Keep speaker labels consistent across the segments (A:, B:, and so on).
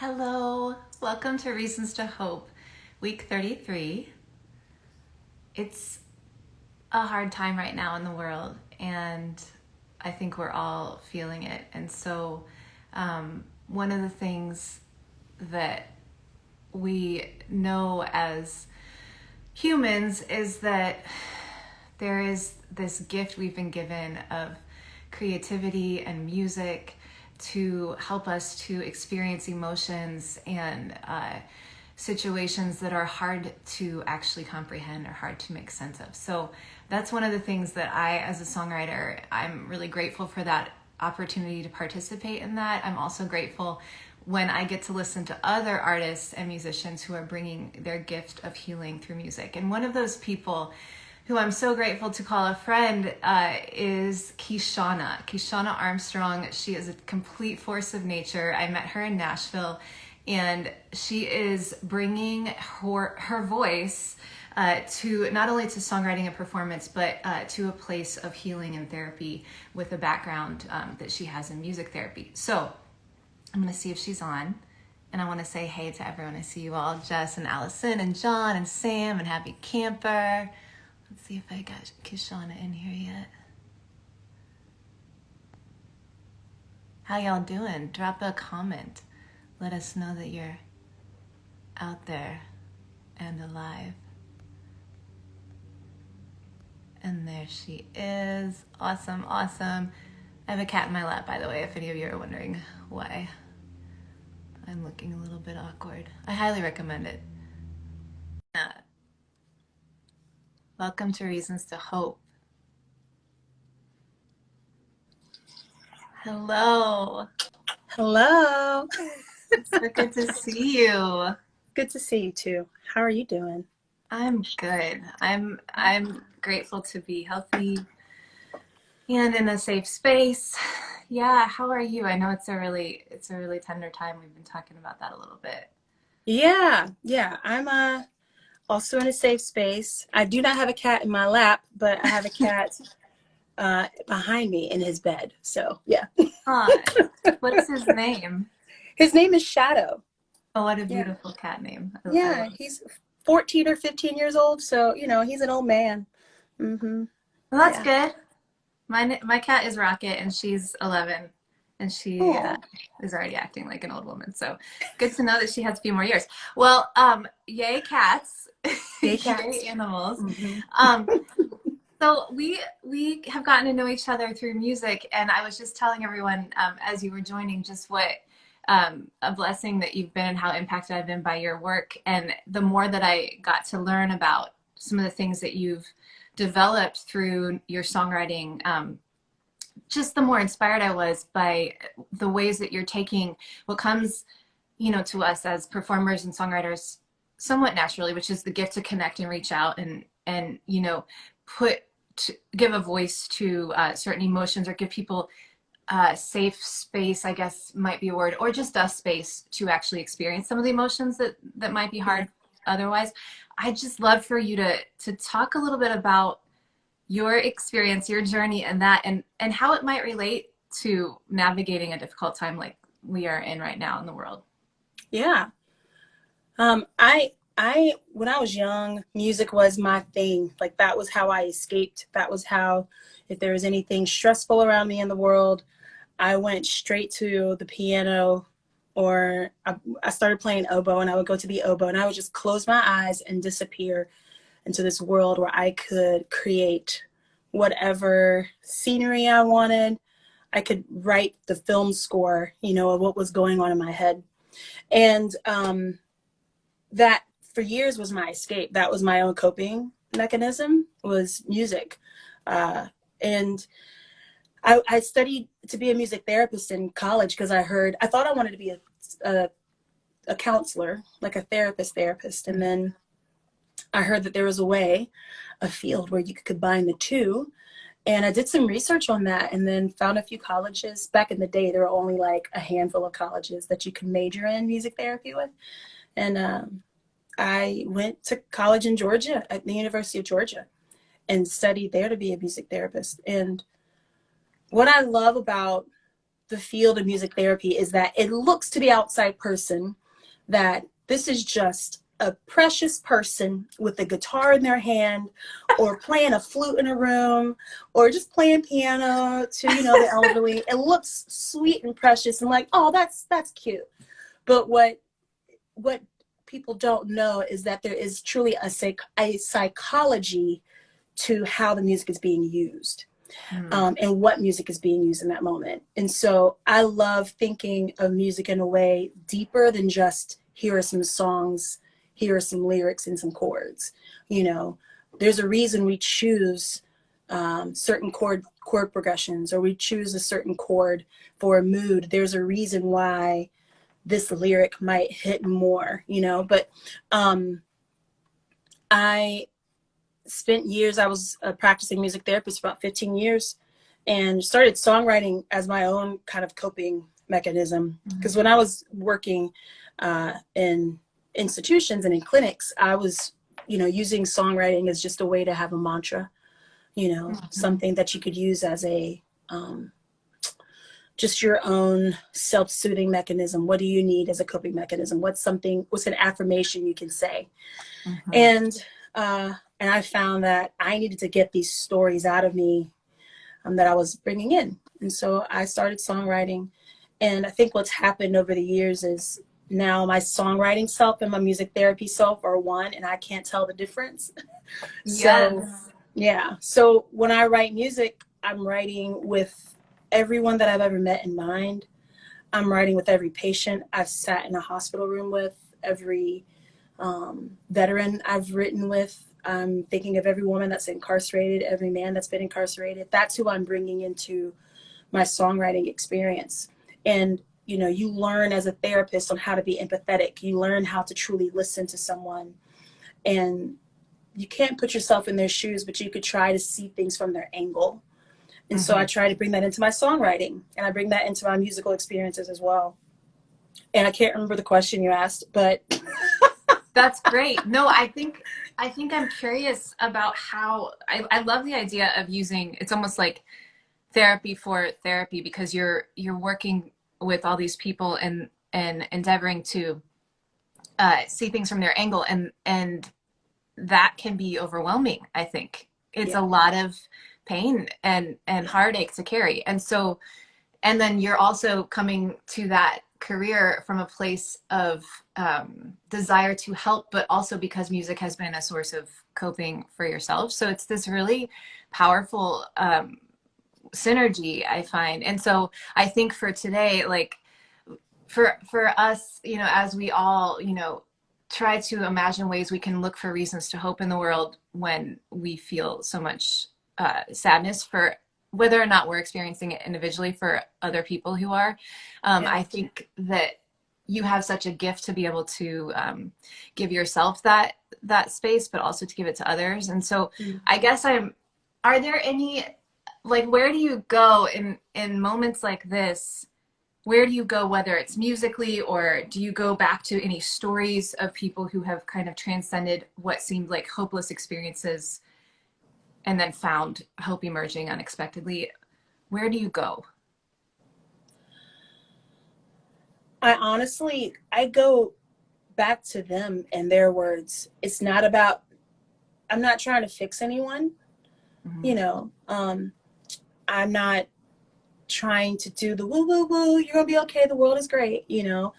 A: Hello, welcome to Reasons to Hope, week 33. It's a hard time right now in the world, and I think we're all feeling it. And so, one of the things that we know as humans is that there is this gift we've been given of creativity and music to help us to experience emotions and situations that are hard to actually comprehend or hard to make sense of. So that's one of the things that I, as a songwriter, I'm really grateful for that opportunity to participate in that. I'm also grateful when I get to listen to other artists and musicians who are bringing their gift of healing through music. And one of those people who I'm so grateful to call a friend is Kyshona Armstrong. She is a complete force of nature. I met her in Nashville, and she is bringing her voice to not only to songwriting and performance, but to a place of healing and therapy with a background that she has in music therapy. So I'm going to see if she's on. And I want to say hey to everyone. I see you all, Jess and Allison and John and Sam and Happy Camper. Let's see if I got Kyshona in here yet. How y'all doing? Drop a comment. Let us know that you're out there and alive. And there she is. Awesome, awesome. I have a cat in my lap, by the way, if any of you are wondering why I'm looking a little bit awkward. I highly recommend it. Welcome to Reasons to Hope. Hello.
B: Hello.
A: It's so good to see you.
B: Good to see you too. How are you doing?
A: I'm good. I'm grateful to be healthy and in a safe space. Yeah, how are you? I know it's a really tender time. We've been talking about that a little bit.
B: Yeah. I'm also in a safe space. I do not have a cat in my lap, but I have a cat behind me in his bed. So yeah.
A: What's his name?
B: His name is Shadow.
A: Oh, what a
B: Yeah.
A: beautiful cat name.
B: Yeah, he's 14 or 15 years old, so he's an old man. Mm-hmm.
A: Well, that's
B: Yeah.
A: good. My cat is Rocket, and she's 11, and she
B: Oh,
A: is already acting like an old woman. So good to know that she has a few more years. Well, yay cats,
B: yay
A: yay
B: cats.
A: animals.
B: Mm-hmm.
A: So we have gotten to know each other through music, and I was just telling everyone as you were joining just what a blessing that you've been and how impacted I've been by your work. And the more that I got to learn about some of the things that you've developed through your songwriting, just the more inspired I was by the ways that you're taking what comes, to us as performers and songwriters somewhat naturally, which is the gift to connect and reach out and put give a voice to certain emotions, or give people safe space, I guess might be a word, or just a space to actually experience some of the emotions that might be hard otherwise. I'd just love for you to talk a little bit about your experience, your journey, and that, and how it might relate to navigating a difficult time like we are in right now in the world.
B: Yeah. I when I was young, music was my thing. Like that was how I escaped. That was how, if there was anything stressful around me in the world, I went straight to the piano, or I started playing oboe, and I would go to the oboe and I would just close my eyes and disappear into this world where I could create whatever scenery I wanted. I could write the film score, of what was going on in my head. And that for years was my escape. That was my own coping mechanism, was music. And I studied to be a music therapist in college because I thought I wanted to be a counselor, like a therapist. And then I heard that there was a field where you could combine the two. And I did some research on that, and then found a few colleges. Back in the day, there were only like a handful of colleges that you could major in music therapy with. And I went to college in Georgia, at the University of Georgia, and studied there to be a music therapist. And what I love about the field of music therapy is that it looks to the outside person that this is just a precious person with a guitar in their hand or playing a flute in a room or just playing piano to, you know, the elderly. It looks sweet and precious and like, oh, that's cute. But what people don't know is that there is truly a psychology to how the music is being used. And what music is being used in that moment. And so I love thinking of music in a way deeper than just here are some songs, here are some lyrics and some chords. You know, there's a reason we choose certain chord progressions, or we choose a certain chord for a mood. There's a reason why this lyric might hit more, you know. But I spent years, I was a practicing music therapist for about 15 years, and started songwriting as my own kind of coping mechanism. Because when I was working in institutions and in clinics, I was, you know, using songwriting as just a way to have a mantra, you know, something that you could use as a just your own self-soothing mechanism. What do you need as a coping mechanism? What's an affirmation you can say? And I found that I needed to get these stories out of me that I was bringing in. And so I started songwriting. And I think what's happened over the years is now my songwriting self and my music therapy self are one, and I can't tell the difference. So, yeah. So when I write music, I'm writing with everyone that I've ever met in mind. I'm writing with every patient I've sat in a hospital room with, every veteran I've written with. I'm thinking of every woman that's incarcerated, every man that's been incarcerated. That's who I'm bringing into my songwriting experience. And, you know, you learn as a therapist on how to be empathetic. You learn how to truly listen to someone. And you can't put yourself in their shoes, but you could try to see things from their angle. And so I try to bring that into my songwriting, and I bring that into my musical experiences as well. And I can't remember the question you asked, but
A: that's great. No, I think I'm curious about how I love the idea of using, it's almost like therapy for therapy, because you're working with all these people and endeavoring to see things from their angle, and that can be overwhelming. I think it's a lot of pain and heartache to carry. And so, and then you're also coming to that career from a place of desire to help, but also because music has been a source of coping for yourself. So it's this really powerful synergy, I find. And so I think for today, like for us, you know, as we all, you know, try to imagine ways we can look for reasons to hope in the world when we feel so much sadness, for whether or not we're experiencing it individually, for other people who are. I think that you have such a gift to be able to give yourself that space, but also to give it to others. And so I guess are there any, like, where do you go in moments like this? Where do you go, whether it's musically, or do you go back to any stories of people who have kind of transcended what seemed like hopeless experiences and then found hope emerging unexpectedly? Where do you go?
B: I go back to them and their words. It's not about, I'm not trying to fix anyone, you know. I'm not trying to do the woo woo woo, you're gonna be okay, the world is great, you know.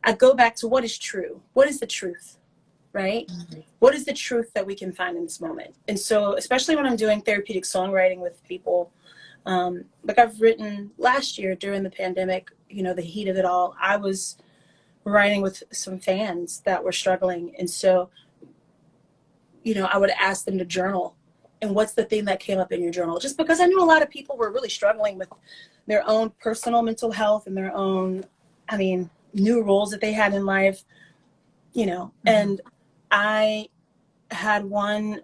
B: I go back to what is true. What is the truth, right? What is the truth that we can find in this moment? And so, especially when I'm doing therapeutic songwriting with people, like I've written last year during the pandemic, you know, the heat of it all, I was writing with some fans that were struggling. And so, you know, I would ask them to journal. And what's the thing that came up in your journal? Just because I knew a lot of people were really struggling with their own personal mental health and their own, I mean, new roles that they had in life, you know. And I had one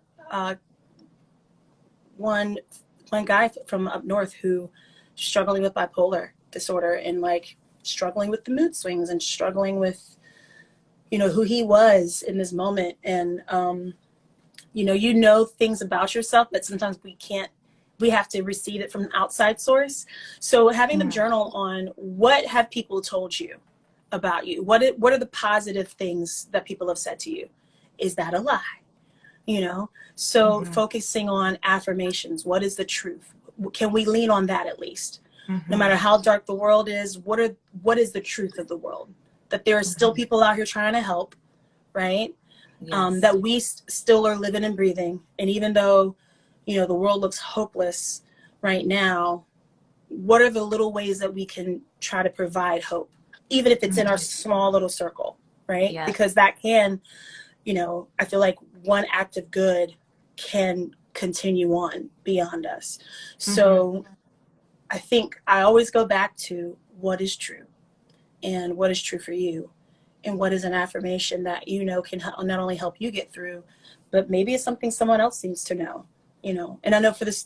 B: guy from up north who struggling with bipolar disorder and like struggling with the mood swings and struggling with, you know, who he was in this moment. And, you know things about yourself, but sometimes we can't we have to receive it from an outside source. So having them journal on what have people told you about you? What are the positive things that people have said to you? Is that a lie? You know, so focusing on affirmations. What is the truth? Can we lean on that at least? No matter how dark the world is, what is the truth of the world? That there are still people out here trying to help, right?
A: Yes.
B: That we still are living and breathing. And even though, you know, the world looks hopeless right now, what are the little ways that we can try to provide hope, even if it's in our small little circle, right?
A: Yes.
B: Because that can, you know, I feel like one act of good can continue on beyond us. So I think I always go back to what is true and what is true for you, and what is an affirmation that, you know, can not only help you get through, but maybe it's something someone else needs to know, you know. And I know for this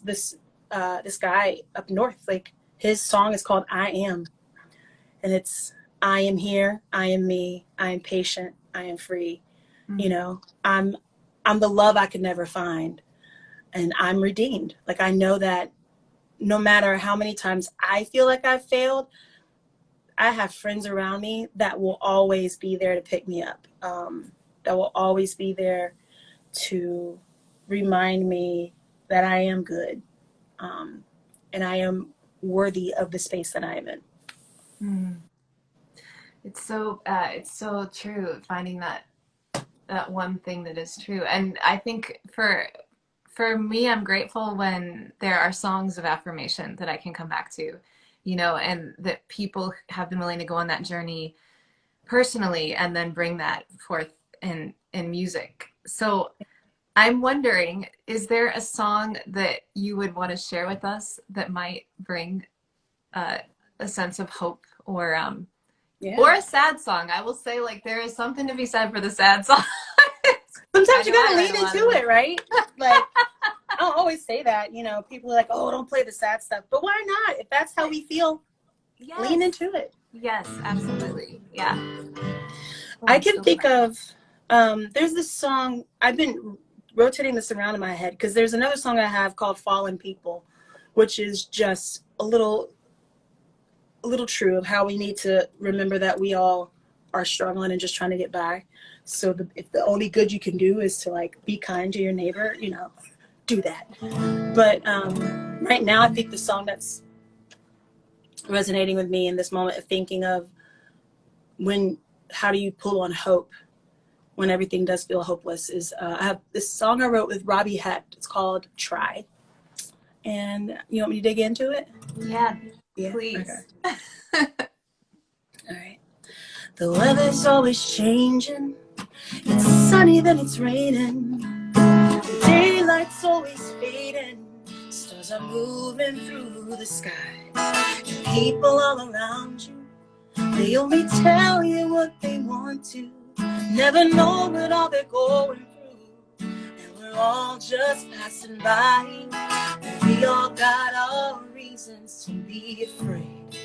B: guy up north, like his song is called I Am, and it's I am here, I am me, I am patient, I am free. You know, I'm the love I could never find, and I'm redeemed. Like, I know that no matter how many times I feel like I've failed, I have friends around me that will always be there to pick me up, that will always be there to remind me that I am good, and I am worthy of the space that I am in.
A: It's so true, finding that one thing that is true. And I think for me, I'm grateful when there are songs of affirmation that I can come back to, you know, and that people have been willing to go on that journey personally and then bring that forth in music. So I'm wondering, is there a song that you would want to share with us that might bring a sense of hope, or a sad song? I will say, like, there is something to be said for the sad song.
B: Sometimes you gotta lean into it, right? Like, I don't always say that, you know, people are like, oh, don't play the sad stuff. But why not? If that's how we feel, lean into it.
A: Yes, absolutely. Yeah.
B: I can think of, there's this song, I've been rotating this around in my head, because there's another song I have called Fallen People, which is just a little true of how we need to remember that we all are struggling and just trying to get by. So if the only good you can do is to, like, be kind to your neighbor, you know, do that. But right now, I think the song that's resonating with me in this moment of thinking of how do you pull on hope when everything does feel hopeless is I have this song I wrote with Robbie Hecht. It's called Try. And you want me to dig into it?
A: Yeah, please.
B: Okay. All right. The weather's always changing. It's sunny, then it's raining. The daylight's always fading. Stars are moving through the sky. And people all around you, they only tell you what they want to. Never know what all they're going through. And we're all just passing by. And we all got our reasons to be afraid.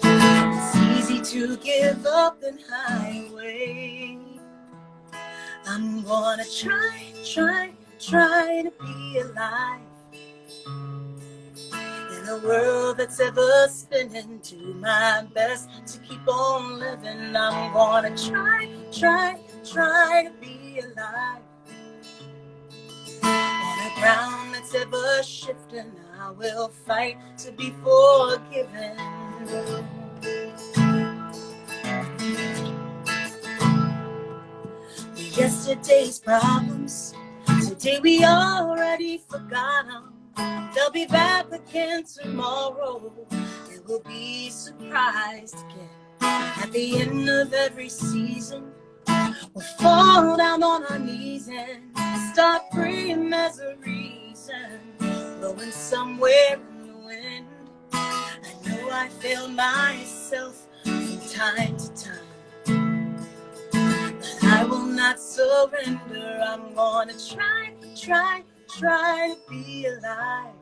B: It's easy to give up and hide away. I'm gonna try to be alive in a world that's ever spinning. Do my best to keep on living. I'm gonna try to be alive on a ground that's ever shifting. I will fight to be forgiven. Yesterday's problems, today we already forgot them. They'll be back again tomorrow, and we'll be surprised again. At the end of every season, we'll fall down on our knees and start praying as a reason. Blowing somewhere in the wind, I know I failed myself from time to time. I will not surrender. I'm gonna try to be alive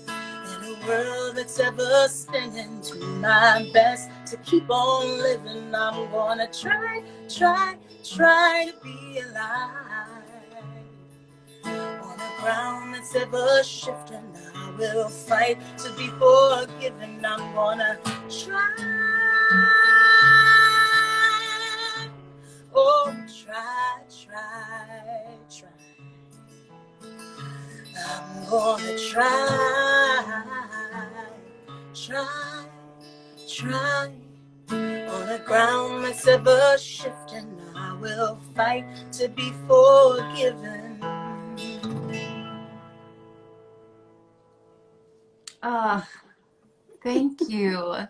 B: in a world that's ever spinning. Do my best to keep on living. I'm gonna try to be alive on a ground that's ever shifting, I will fight to be forgiven. I'm gonna try, oh, try. I'm gonna try. On a ground that's ever shifting, I will fight to be forgiven.
A: Oh, thank you.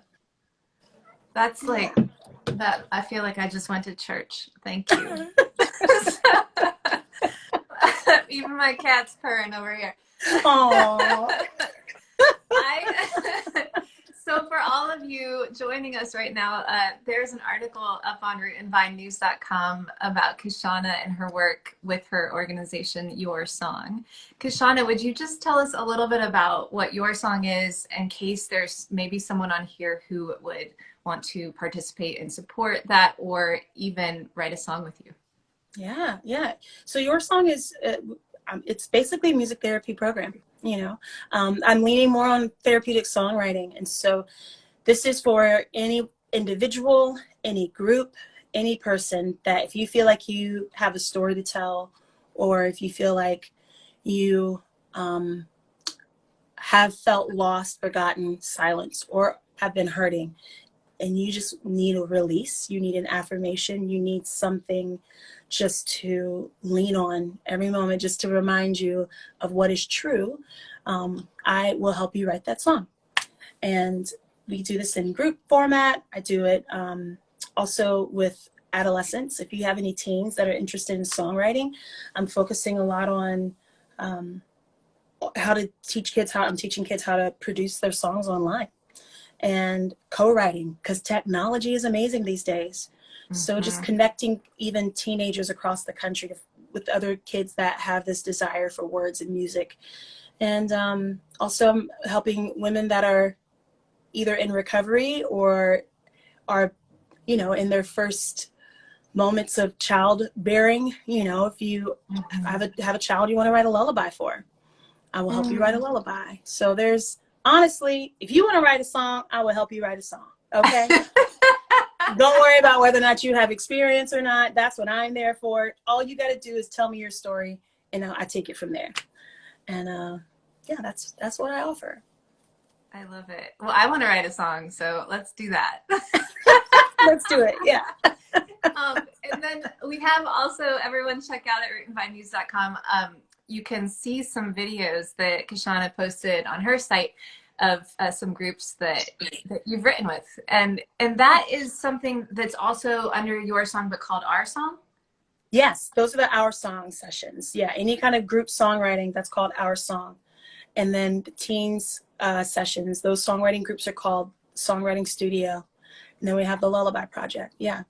A: That's like that. I feel like I just went to church. Thank you. Even my cat's purring over here.
B: Aww.
A: So for all of you joining us right now, there's an article up on rootandvinenews.com about Kyshona and her work with her organization, Your Song. Kyshona, would you just tell us a little bit about what Your Song is in case there's maybe someone on here who would want to participate and support that or even write a song with you?
B: Yeah. So Your Song is, it's basically a music therapy program. I'm leaning more on therapeutic songwriting. And so this is for any individual, any group, any person that if you feel like you have a story to tell, or if you feel like you have felt lost, forgotten, silenced, or have been hurting, and you just need a release, you need an affirmation, you need something just to lean on every moment, just to remind you of what is true, I will help you write that song. And we do this in group format. I do it also with adolescents. If you have any teens that are interested in songwriting, I'm focusing a lot on how to teach kids I'm teaching kids how to produce their songs online and co-writing, because technology is amazing these days. So just connecting even teenagers across the country with other kids that have this desire for words and music. And also I'm helping women that are either in recovery or are, in their first moments of childbearing. If you have a child you want to write a lullaby for, I will help you write a lullaby. So honestly, if you want to write a song, I will help you write a song. Okay. Don't worry about whether or not you have experience or not. That's what I'm there for. All you got to do is tell me your story, and I take it from there. And yeah, that's what I offer.
A: I love it. Well, I want to write a song, so let's do that.
B: Let's do it. Yeah.
A: And then we have also, everyone check out at rootandvinenews.com. You can see some videos that Kyshona posted on her site of some groups that you've written with. And that is something that's also under Your Song, but called Our Song?
B: Yes, those are the Our Song sessions. Yeah, any kind of group songwriting, that's called Our Song. And then the teens sessions, those songwriting groups are called Songwriting Studio. And then we have the Lullaby Project. Yeah.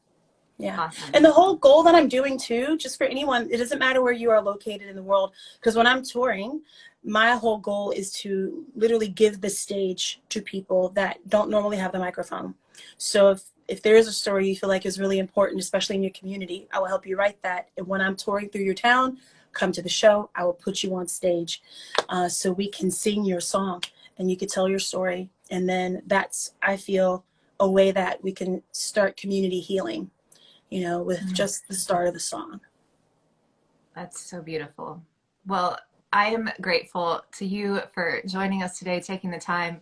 B: Awesome. And the whole goal that I'm doing too, just for anyone, it doesn't matter where you are located in the world, because when I'm touring, my whole goal is to literally give the stage to people that don't normally have the microphone. So if there is a story you feel like is really important, especially in your community, I will help you write that. And when I'm touring through your town, come to the show, I will put you on stage so we can sing your song and you can tell your story. And then that's, I feel, a way that we can start community healing, with just the start of the song.
A: That's so beautiful. Well, I am grateful to you for joining us today, taking the time,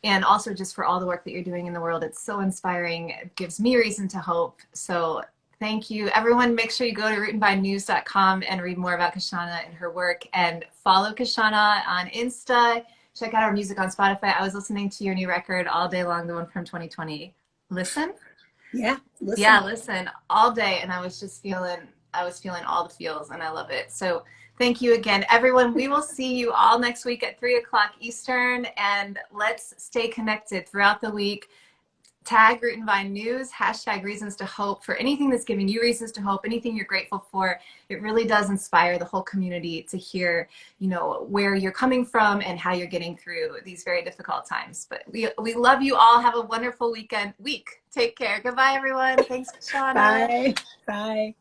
A: and also just for all the work that you're doing in the world. It's so inspiring. It gives me reason to hope. So thank you. Everyone, make sure you go to rootandvinenews.com and read more about Kyshona and her work, and follow Kyshona on Insta. Check out our music on Spotify. I was listening to your new record all day long, the one from 2020. Listen all day, and I was feeling all the feels, and I love it. So thank you again, everyone. We will see you all next week at 3:00 Eastern, and let's stay connected throughout the week. Tag Root and Vine News, #Reasons to Hope for anything that's giving you reasons to hope, anything you're grateful for. It really does inspire the whole community to hear, where you're coming from and how you're getting through these very difficult times. But we love you all. Have a wonderful week. Take care. Goodbye, everyone. Thanks, Kyshona.
B: Bye.